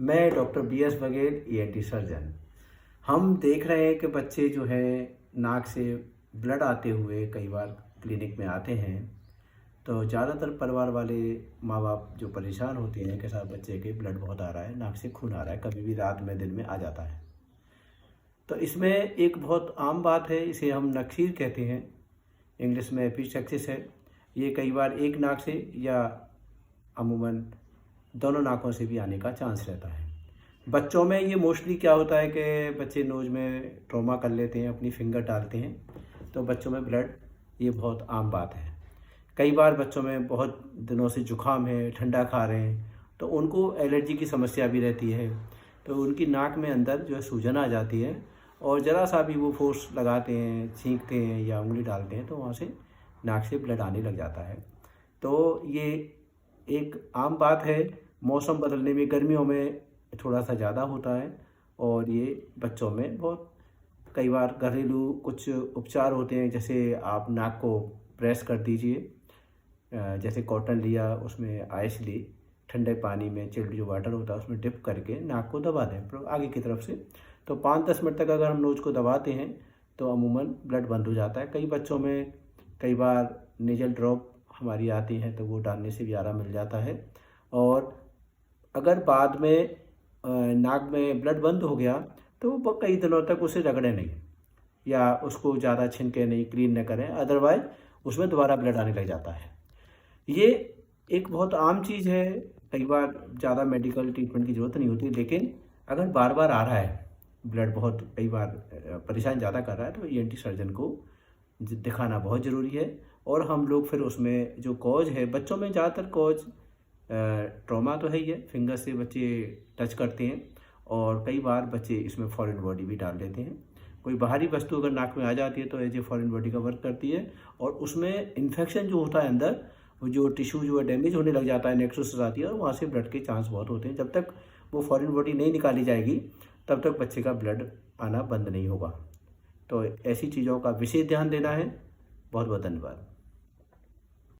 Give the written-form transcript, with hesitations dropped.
मैं doctor B S. Baghel, ENT surgeon. हम देख रहे हैं कि बच्चे जो हैं नाक से ब्लड आते हुए कई बार क्लिनिक में आते हैं, तो ज़्यादातर परिवार वाले माँ बाप जो परेशान होते हैं कि साहब बच्चे के ब्लड बहुत आ रहा है, नाक से खून आ रहा है, कभी भी रात में दिन में आ जाता है। तो इसमें एक बहुत आम बात है, इसे हम नक्सीर कहते हैं, इंग्लिश में एपिस्टेक्सिस है। ये कई बार एक नाक से या अमूमन दोनों नाकों से भी आने का चांस रहता है। बच्चों में ये मोस्टली क्या होता है कि बच्चे नोज़ में ट्रॉमा कर लेते हैं, अपनी फिंगर डालते हैं, तो बच्चों में ब्लड, ये बहुत आम बात है। कई बार बच्चों में बहुत दिनों से जुकाम है, ठंडा खा रहे हैं, तो उनको एलर्जी की समस्या भी रहती है, तो उनकी नाक में अंदर जो है सूजन आ जाती है और ज़रा सा भी वो फोर्स लगाते हैं, छींकते हैं या उंगली डालते हैं, तो वहाँ से नाक से ब्लड आने लग जाता है। तो ये एक आम बात है। मौसम बदलने में गर्मियों में थोड़ा सा ज़्यादा होता है और ये बच्चों में बहुत कई बार घरेलू कुछ उपचार होते हैं, जैसे आप नाक को प्रेस कर दीजिए, जैसे कॉटन लिया, उसमें आइस ली, ठंडे पानी में चिल्ड जो वाटर होता है उसमें डिप करके नाक को दबा दें आगे की तरफ से। तो 5-10 मिनट तक अगर हम नोज़ को दबाते हैं तो अमूमन ब्लड बंद हो जाता है। कई बच्चों में कई बार नेज़ल ड्रॉप हमारी आती हैं, तो वो डालने से भी आराम मिल जाता है। और अगर बाद में नाक में ब्लड बंद हो गया तो वो कई दिनों तक उसे रगड़ें नहीं या उसको ज़्यादा छिनके नहीं, क्लीन न करें, अदरवाइज़ उसमें दोबारा ब्लड आने लग जाता है। ये एक बहुत आम चीज़ है, कई बार ज़्यादा मेडिकल ट्रीटमेंट की ज़रूरत नहीं होती, लेकिन अगर बार बार आ रहा है ब्लड, बहुत कई बार परेशान ज़्यादा कर रहा है, तो ईएनटी सर्जन को दिखाना बहुत ज़रूरी है। और हम लोग फिर उसमें जो कॉज है, बच्चों में ज़्यादातर कॉज ट्रॉमा तो है ही है, फिंगर से बच्चे टच करते हैं और कई बार बच्चे इसमें फॉरेन बॉडी भी डाल देते हैं। कोई बाहरी वस्तु अगर नाक में आ जाती है तो एज ए फॉरेन बॉडी का वर्क करती है और उसमें इन्फेक्शन जो होता है अंदर, वो जो टिश्यू जो है डैमेज होने लग जाता है, नेक्रोसिस आती है और वहाँ से ब्लड के चांस बहुत होते हैं। जब तक वो फॉरेन बॉडी नहीं निकाली जाएगी तब तक बच्चे का ब्लड आना बंद नहीं होगा। तो ऐसी चीज़ों का विशेष ध्यान देना है। बहुत बहुत धन्यवाद।